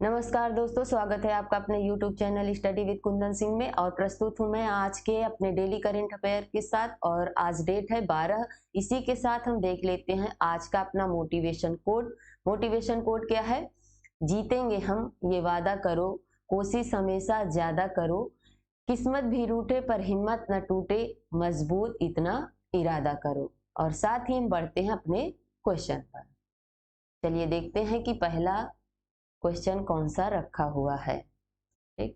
नमस्कार दोस्तों, स्वागत है आपका अपने YouTube channel study with Kundan Singh में। और प्रस्तुत हूं मैं आज के अपने डेली करंट अफेयर के साथ। और आज डेट है 12। इसी के साथ हम देख लेते हैं आज का अपना मोटिवेशन कोड। मोटिवेशन कोड क्या है? जीतेंगे हम, ये वादा करो, कोशिश हमेशा ज्यादा करो, किस्मत भी रूठे पर हिम्मत न टूटे, मजबूत इतना इरादा करो। और साथ ही हम बढ़ते हैं अपने क्वेश्चन पर। चलिए देखते हैं कि पहला क्वेश्चन कौन सा रखा हुआ है। ठीक,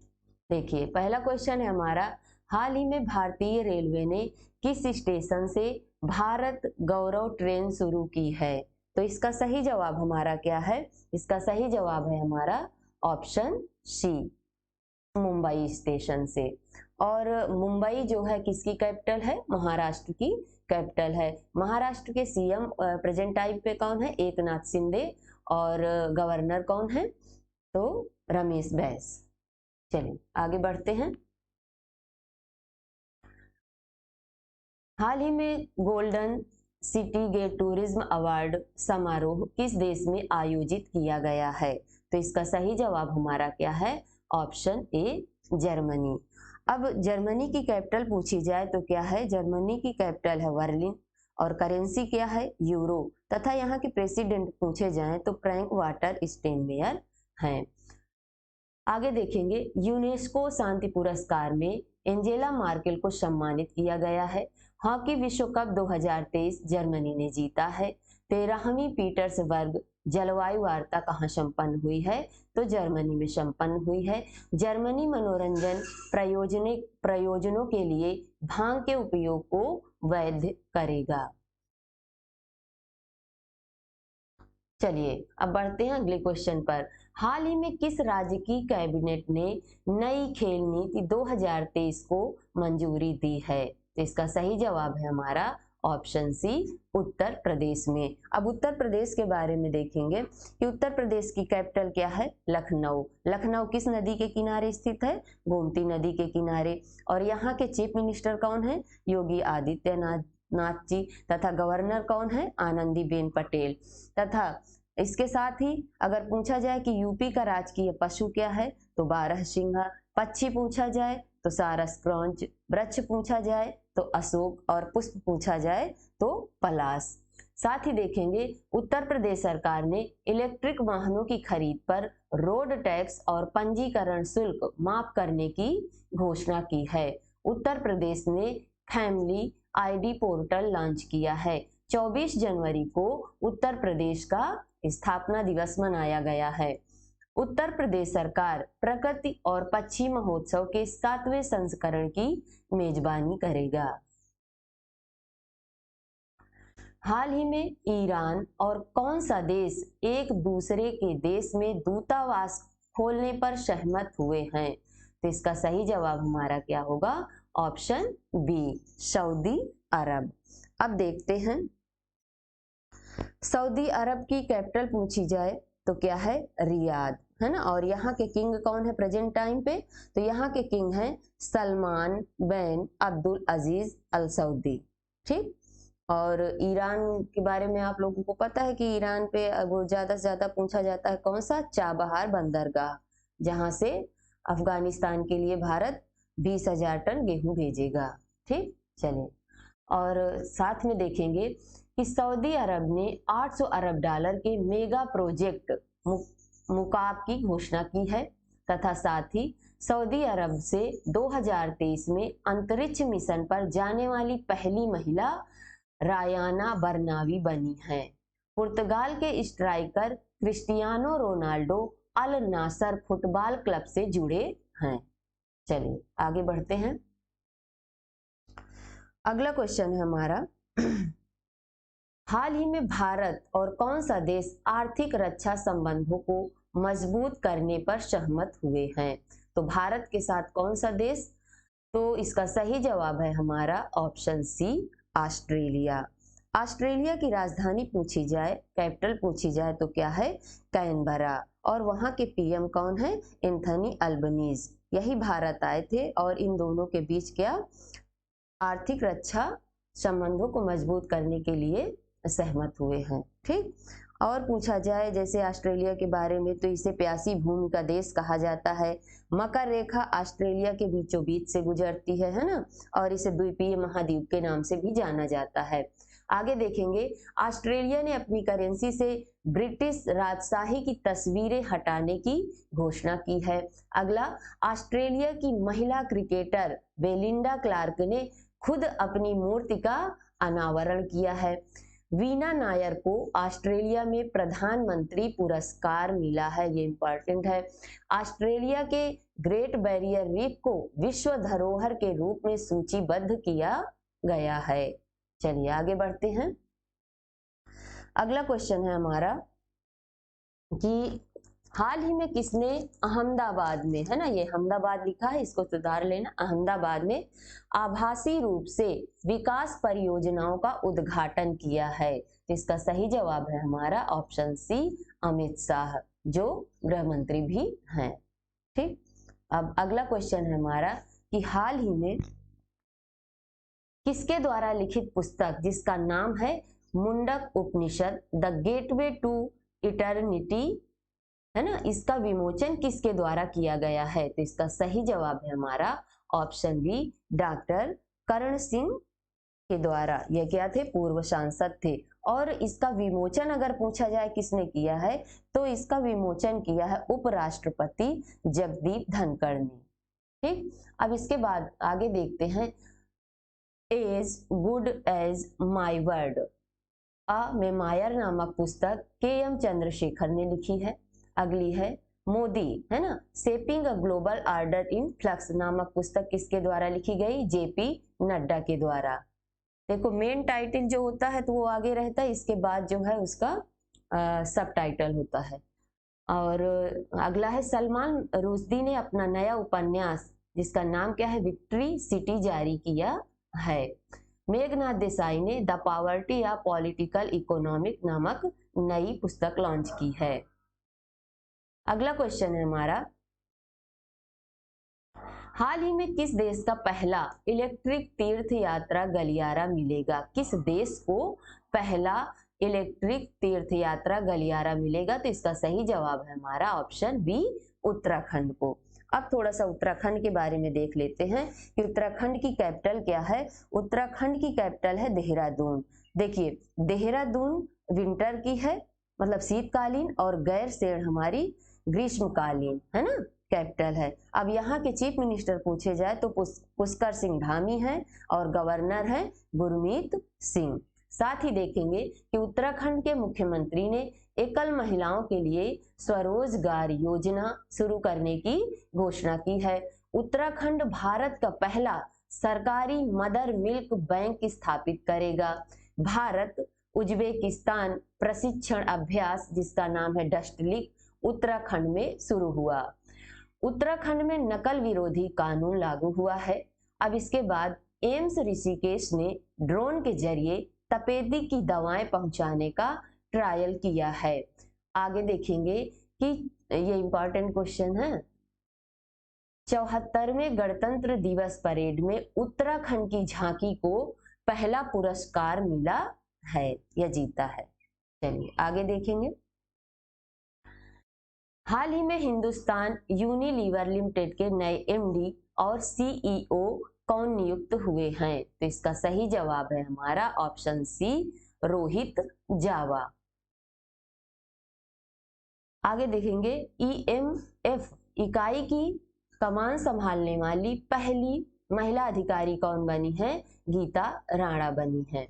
देखिए पहला क्वेश्चन है हमारा, हाल ही में भारतीय रेलवे ने किस स्टेशन से भारत गौरव ट्रेन शुरू की है? तो इसका सही जवाब हमारा क्या है? इसका सही जवाब है हमारा ऑप्शन सी, मुंबई स्टेशन से। और मुंबई जो है किसकी कैपिटल है? महाराष्ट्र की कैपिटल है। महाराष्ट्र के सीएम प्रेजेंट टाइम पे कौन है? एकनाथ शिंदे। और गवर्नर कौन है? तो रमेश बैस। चलिए आगे बढ़ते हैं। हाल ही में Golden City Gate tourism award समारोह किस देश में आयोजित किया गया है? तो इसका सही जवाब हमारा क्या है? Option A, Germany. अब जर्मनी की कैपिटल पूछी जाए तो क्या है? जर्मनी की कैपिटल है बर्लिन। और करेंसी क्या है? यूरो। तथा यहाँ के प्रेसिडेंट पूछे जाएं तो फ्रैंक वाल्टर स्टाइनमायर हैं। आगे देखेंगे, यूनेस्को शांति पुरस्कार में एंजेला मार्केल को सम्मानित किया गया है। हॉकी विश्व कप 2023 जर्मनी ने जीता है। 13वीं पीटर्सबर्ग जलवायु वार्ता कहाँ संपन्न हुई है? तो जर्मनी में संपन्न हुई है। जर्मनी मनोरंजन प्रयोजनों के लिए भांग के उपयोग को वैध करेगा। चलिए अब बढ़ते हैं अगले क्वेश्चन पर। हाल ही में किस राज्य की कैबिनेट ने नई खेल नीति 2023 को मंजूरी दी है? तो इसका सही जवाब है हमारा ऑप्शन सी, उत्तर प्रदेश में। अब उत्तर प्रदेश के बारे में देखेंगे कि उत्तर प्रदेश की कैपिटल क्या है? लखनऊ। लखनऊ किस नदी के किनारे स्थित है? गोमती नदी के किनारे। और यहाँ के चीफ मिनिस्टर कौन है? योगी आदित्यनाथ जी। तथा गवर्नर कौन है? आनंदीबेन पटेल। तथा इसके साथ ही अगर पूछा जाए कि यूपी का राजकीय पशु क्या है? तो बारहसिंगा। पक्षी पूछा जाए तो सारस क्रौंच। वृक्ष पूछा जाए तो अशोक। और पुष्प पूछा जाए तो पलाश। साथ ही देखेंगे, उत्तर प्रदेश सरकार ने इलेक्ट्रिक वाहनों की खरीद पर रोड टैक्स और पंजीकरण शुल्क माफ करने की घोषणा की है। उत्तर प्रदेश ने फैमिली आईडी पोर्टल लॉन्च किया है। 24 जनवरी को उत्तर प्रदेश का स्थापना दिवस मनाया गया है। उत्तर प्रदेश सरकार प्रकृति और पक्षी महोत्सव के 7वें संस्करण की मेजबानी करेगा। हाल ही में ईरान और कौन सा देश एक दूसरे के देश में दूतावास खोलने पर सहमत हुए हैं? तो इसका सही जवाब हमारा क्या होगा? ऑप्शन बी, सऊदी अरब। अब देखते हैं, सऊदी अरब की कैपिटल पूछी जाए तो क्या है? रियाद, है ना। और यहाँ के किंग कौन है प्रेजेंट टाइम पे? तो यहाँ के किंग हैं सलमान बिन अब्दुल अजीज अल सऊदी। ठीक। और ईरान के बारे में आप लोगों को पता है कि ईरान पे वो ज्यादा से ज्यादा पूछा जाता है कौन सा? चाबहार बंदरगाह, जहां से अफगानिस्तान के लिए भारत 20,000 टन गेहूं भेजेगा। ठीक, चलिए। और साथ में देखेंगे कि सऊदी अरब ने 800 अरब डॉलर के मेगा प्रोजेक्ट मुकाब की घोषणा की है। तथा साथ ही सऊदी अरब से 2023 में अंतरिक्ष मिशन पर जाने वाली पहली महिला रायाना बर्नावी बनी है। पुर्तगाल के स्ट्राइकर क्रिस्टियानो रोनाल्डो अल नासर फुटबॉल क्लब से जुड़े हैं। चलिए आगे बढ़ते हैं। अगला क्वेश्चन है हमारा, हाल ही में भारत और कौन सा देश आर्थिक रक्षा संबंधों को मजबूत करने पर सहमत हुए हैं? तो भारत के साथ कौन सा देश? तो इसका सही जवाब है हमारा ऑप्शन सी, ऑस्ट्रेलिया। ऑस्ट्रेलिया की राजधानी पूछी जाए, कैपिटल पूछी जाए तो क्या है? कैनबरा। और वहां के पीएम कौन है? Anthony Albanese. यही भारत आए थे और इन दोनों के बीच क्या आर्थिक रक्षा संबंधों को मजबूत करने के लिए सहमत हुए हैं। ठीक। और पूछा जाए जैसे ऑस्ट्रेलिया के बारे में, तो इसे प्यासी भूमि का देश कहा जाता है। मकर रेखा ऑस्ट्रेलिया के बीचों बीच से गुजरती है ना, और इसे द्वीपीय महाद्वीप के नाम से भी जाना जाता है। आगे देखेंगे, ऑस्ट्रेलिया ने अपनी करेंसी से ब्रिटिश राजशाही की तस्वीरें हटाने की घोषणा की है। अगला, ऑस्ट्रेलिया की महिला क्रिकेटर बेलिंडा क्लार्क ने खुद अपनी मूर्ति का अनावरण किया है। वीना नायर को ऑस्ट्रेलिया में प्रधानमंत्री पुरस्कार मिला है, ये इंपॉर्टेंट है। ऑस्ट्रेलिया के ग्रेट बैरियर रीफ को विश्व धरोहर के रूप में सूचीबद्ध किया गया है। चलिए आगे बढ़ते हैं। अगला क्वेश्चन है हमारा कि हाल ही में किसने अहमदाबाद में, है ना, ये अहमदाबाद लिखा है, इसको सुधार लेना, अहमदाबाद में आभासी रूप से विकास परियोजनाओं का उद्घाटन किया है। तो इसका सही जवाब है हमारा ऑप्शन सी, अमित शाह, जो गृह मंत्री भी हैं। ठीक, अब अगला क्वेश्चन है हमारा कि हाल ही में किसके द्वारा लिखित पुस्तक जिसका नाम है मुंडक उपनिषद द गेटवे टू इटर्निटी, है ना, इसका विमोचन किसके द्वारा किया गया है? तो इसका सही जवाब है हमारा option B, doctor Karan Singh के द्वारा। यह क्या थे? पूर्व सांसद थे। और इसका विमोचन अगर पूछा जाए किसने किया है, तो इसका विमोचन किया है उपराष्ट्रपति जगदीप धनखड़ ने। ठीक, अब इसके बाद आगे देखते हैं, as good as my word, a memoir नामक पुस्तक के.एम. चंद्रशेखर ने लिखी है। अगली है मोदी, है ना, shaping a global order in flux नामक पुस्तक किसके द्वारा लिखी गई? जेपी नड्डा के द्वारा। देखो मेन टाइटल जो होता है तो वो आगे रहता है, इसके बाद जो है उसका सब टाइटल होता है। और अगला है सलमान रुश्दी ने अपना नया उपन्यास जिसका नाम क्या है? विक्ट्री सिटी जारी किया है। मेघनाथ देसाई ने द पॉवर्टी या पॉलिटिकल इकोनॉमिक नामक नई पुस्तक लॉन्च की है। अगला क्वेश्चन है हमारा, हाल ही में किस देश का पहला इलेक्ट्रिक तीर्थ यात्रा गलियारा मिलेगा? किस देश को पहला इलेक्ट्रिक तीर्थ यात्रा गलियारा मिलेगा? तो इसका सही जवाब है हमारा ऑप्शन बी, उत्तराखंड को। अब थोड़ा सा उत्तराखंड के बारे में देख लेते हैं कि उत्तराखंड की कैपिटल क्या है। उत्तराखंड की कैपिटल है देहरादून। देखिए देहरादून विंटर की है, मतलब शीतकालीन, और गैरसैंण हमारी ग्रीष्मकालीन, है ना, कैपिटल है। अब यहाँ के चीफ मिनिस्टर पूछे जाए तो पुष्कर सिंह धामी है और गवर्नर है गुरमीत सिंह। साथ ही देखेंगे कि उत्तराखंड के मुख्यमंत्री ने एकल महिलाओं के लिए स्वरोजगार योजना शुरू करने की घोषणा की है। उत्तराखंड भारत का पहला सरकारी मदर मिल्क बैंक स्थापित करेगा। भारत उज्बेकिस्तान प्रशिक्षण अभ्यास जिसका नाम है डस्टलिक उत्तराखंड में शुरू हुआ। उत्तराखंड में नकल विरोधी कानून लागू हुआ है। अब इसके बाद एम्स ऋषिकेश ने ड्रोन के जरिए तपेदिक की दवाएं पहुंचाने का ट्रायल किया है। आगे देखेंगे कि ये इंपॉर्टेंट क्वेश्चन है, 74वें गणतंत्र दिवस परेड में उत्तराखंड की झांकी को पहला पुरस्कार मिला है या जीता है। चलिए आगे देखेंगे, हाल ही में हिंदुस्तान यूनिलीवर लिमिटेड के नए एमडी और सीईओ कौन नियुक्त हुए हैं? तो इसका सही जवाब है हमारा ऑप्शन सी, रोहित जावा। आगे देखेंगे, ईएमएफ इकाई की कमान संभालने वाली पहली महिला अधिकारी कौन बनी है? गीता राणा बनी है।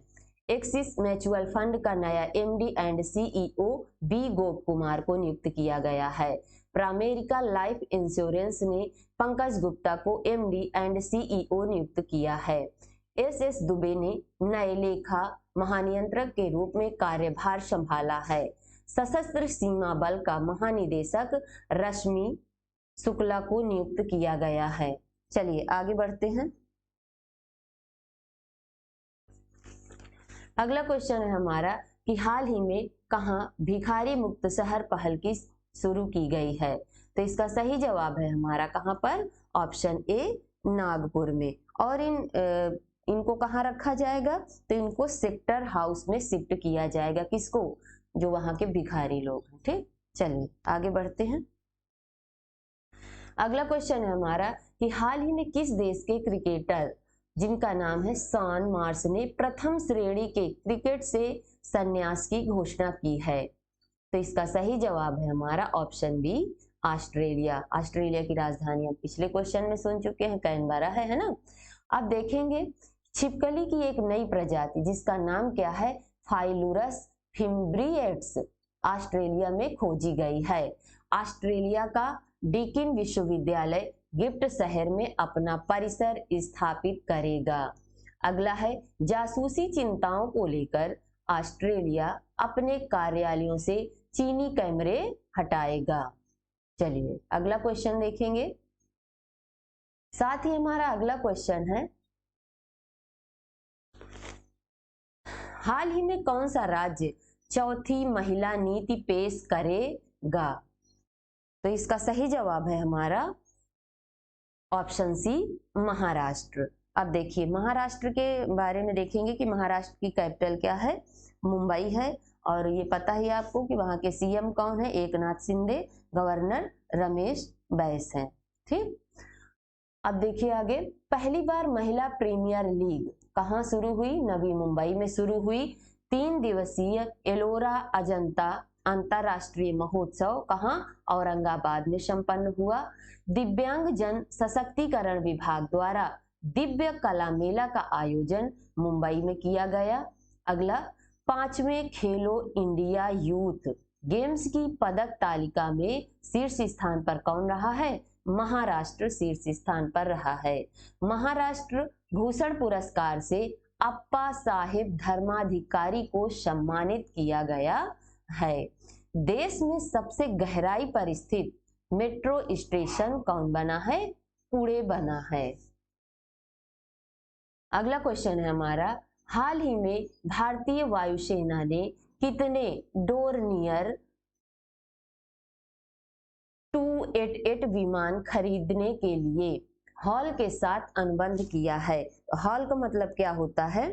एक्सिस म्यूचुअल फंड का नया एमडी एंड सीईओ बी गोप कुमार को नियुक्त किया गया है। प्रामेरिका लाइफ इंश्योरेंस ने पंकज गुप्ता को एमडी एंड सीईओ नियुक्त किया है। एसएस दुबे ने नए लेखा महानियंत्रक के रूप में कार्यभार संभाला है। सशस्त्र सीमा बल का महानिदेशक रश्मि शुक्ला को नियुक्त किया गया है। चलिए आगे बढ़ते हैं। अगला क्वेश्चन है हमारा कि हाल ही में कहां भिखारी मुक्त शहर पहल की शुरू की गई है? तो इसका सही जवाब है हमारा कहां पर? ऑप्शन ए, नागपुर में। और इनको कहां रखा जाएगा? तो इनको सेक्टर हाउस में शिफ्ट किया जाएगा। किसको? जो वहां के भिखारी लोग हैं। ठीक, चलिए आगे बढ़ते हैं। अगला क्वेश्चन है हमारा कि हाल ही में किस देश के क्रिकेटर जिनका नाम है शॉन मार्श ने प्रथम श्रेणी के क्रिकेट से संन्यास की घोषणा की है? तो इसका सही जवाब है हमारा ऑप्शन बी, ऑस्ट्रेलिया। ऑस्ट्रेलिया की राजधानी हम पिछले क्वेश्चन में सुन चुके हैं, कैनबरा है ना। अब देखेंगे छिपकली की एक नई प्रजाति जिसका नाम क्या है, फाइलुरस फिम्ब्रिएट्स, ऑस्ट्रेलिया में खोजी गई है। ऑस्ट्रेलिया का डीकिन विश्वविद्यालय गिफ्ट शहर में अपना परिसर स्थापित करेगा। अगला है जासूसी चिंताओं को लेकर ऑस्ट्रेलिया अपने कार्यालयों से चीनी कैमरे हटाएगा। चलिए अगला क्वेश्चन देखेंगे। साथ ही हमारा अगला क्वेश्चन है, हाल ही में कौन सा राज्य चौथी महिला नीति पेश करेगा? तो इसका सही जवाब है हमारा ऑप्शन सी, महाराष्ट्र। अब देखिए महाराष्ट्र के बारे में देखेंगे कि महाराष्ट्र की कैपिटल क्या है, मुंबई है। और ये पता ही आपको कि वहां के सीएम कौन है, एकनाथ शिंदे, गवर्नर रमेश बैस हैं। ठीक, अब देखिए आगे, पहली बार महिला प्रीमियर लीग कहाँ शुरू हुई? नवी मुंबई में शुरू हुई। 3 दिवसीय एलोरा अजंता अंतरराष्ट्रीय महोत्सव कहाँ? औरंगाबाद में संपन्न हुआ। दिव्यांग जन सशक्तिकरण विभाग द्वारा दिव्य कला मेला का आयोजन मुंबई में किया गया। अगला, 5वें खेलो इंडिया यूथ गेम्स की पदक तालिका में शीर्ष स्थान पर कौन रहा है? महाराष्ट्र शीर्ष स्थान पर रहा है। महाराष्ट्र भूषण पुरस्कार से अप्पा साहेब धर्माधिकारी को सम्मानित किया गया है। देश में सबसे गहराई पर स्थित मेट्रो स्टेशन कौन बना है? पुणे बना है। अगला क्वेश्चन है हमारा, हाल ही में भारतीय वायुसेना ने कितने डोर्नियर 288 विमान खरीदने के लिए हॉल के साथ अनुबंध किया है? हॉल का मतलब क्या होता है,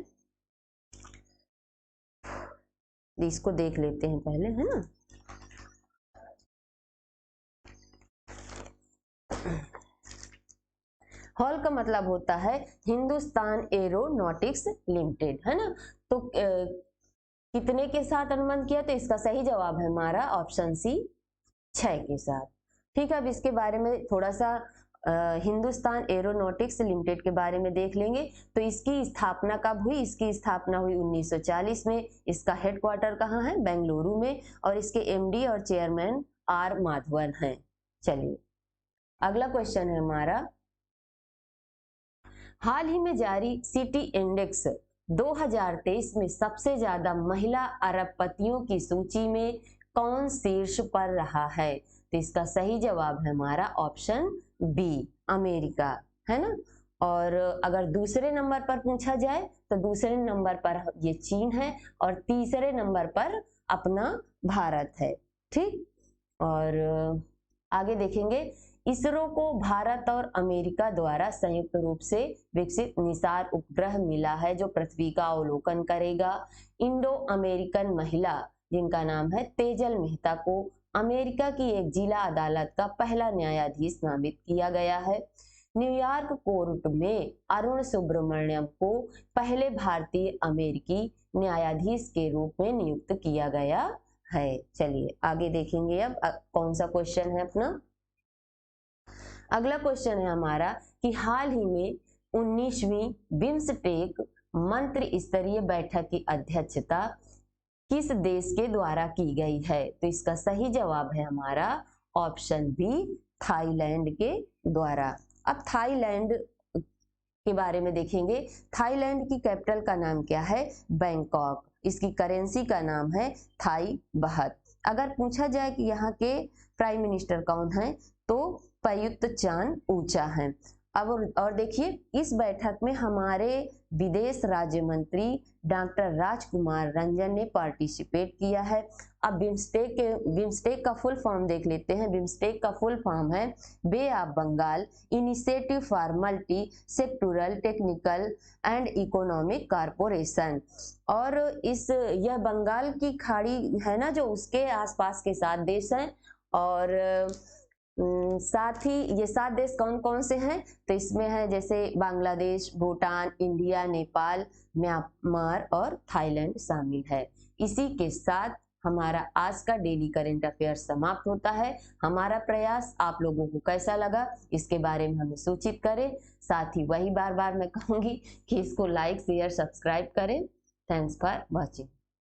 इसको देख लेते हैं पहले, है ना। हॉल का मतलब होता है हिंदुस्तान एरोनॉटिक्स लिमिटेड, है ना। तो कितने के साथ अनुबंध किया? तो इसका सही जवाब है हमारा ऑप्शन सी, 6 के साथ। ठीक है, अब इसके बारे में थोड़ा सा हिंदुस्तान एरोनॉटिक्स लिमिटेड के बारे में देख लेंगे। तो इसकी स्थापना कब हुई? इसकी स्थापना हुई 1940 में। इसका हेडक्वार्टर कहाँ है? बेंगलुरु में। और इसके एमडी और चेयरमैन आर माधवन हैं। चलिए अगला क्वेश्चन है हमारा, हाल ही में जारी सिटी इंडेक्स 2023 में सबसे ज्यादा महिला अरबपतियों की सूची में कौन शीर्ष पर रहा है? तो इसका सही जवाब है हमारा ऑप्शन बी, अमेरिका, है ना। और अगर दूसरे नंबर पर पूछा जाए तो दूसरे नंबर पर ये चीन है और तीसरे नंबर पर अपना भारत है। ठीक, और आगे देखेंगे, इसरो को भारत और अमेरिका द्वारा संयुक्त रूप से विकसित निसार उपग्रह मिला है जो पृथ्वी का अवलोकन करेगा। इंडो अमेरिकन महिला जिनका नाम है तेजल मेहता को अमेरिका की एक जिला अदालत का पहला न्यायाधीश नामित किया गया है। न्यूयॉर्क कोर्ट में अरुण सुब्रमण्यम को पहले भारतीय अमेरिकी न्यायाधीश के रूप में नियुक्त किया गया है। चलिए आगे देखेंगे अब कौन सा क्वेश्चन है अपना। अगला क्वेश्चन है हमारा कि हाल ही में 19वीं बिम्सटेक मंत्री स्तरीय बैठक की अध्यक्षता किस देश के द्वारा की गई है? तो इसका सही जवाब है हमारा ऑप्शन बी, थाईलैंड के द्वारा। अब थाईलैंड के बारे में देखेंगे। थाईलैंड की कैपिटल का नाम क्या है? बैंकॉक। इसकी करेंसी का नाम है थाई बहत। अगर पूछा जाए कि यहाँ के प्राइम मिनिस्टर कौन है तो प्रयुक्त चान ऊचा है। अब और देखिए, इस बैठक में हमारे विदेश राज्य मंत्री डॉक्टर राजकुमार रंजन ने पार्टिसिपेट किया है। अब बिम्स्टेक का फुल फॉर्म देख लेते हैं। बिम्स्टेक का फुल फॉर्म है bay of Bengal initiative for multi sectoral technical and economic corporation. और यह बंगाल की खाड़ी है ना, जो उसके आसपास के 7 देश हैं, और साथ ही ये 7 देश कौन कौन से हैं, तो इसमें है जैसे बांग्लादेश, भूटान, इंडिया, नेपाल, म्यांमार और थाईलैंड शामिल है। इसी के साथ हमारा आज का डेली करंट अफेयर समाप्त होता है। हमारा प्रयास आप लोगों को कैसा लगा इसके बारे में हमें सूचित करें। साथ ही वही बार बार मैं कहूंगी कि इसको लाइक शेयर सब्सक्राइब करें। Thanks for watching.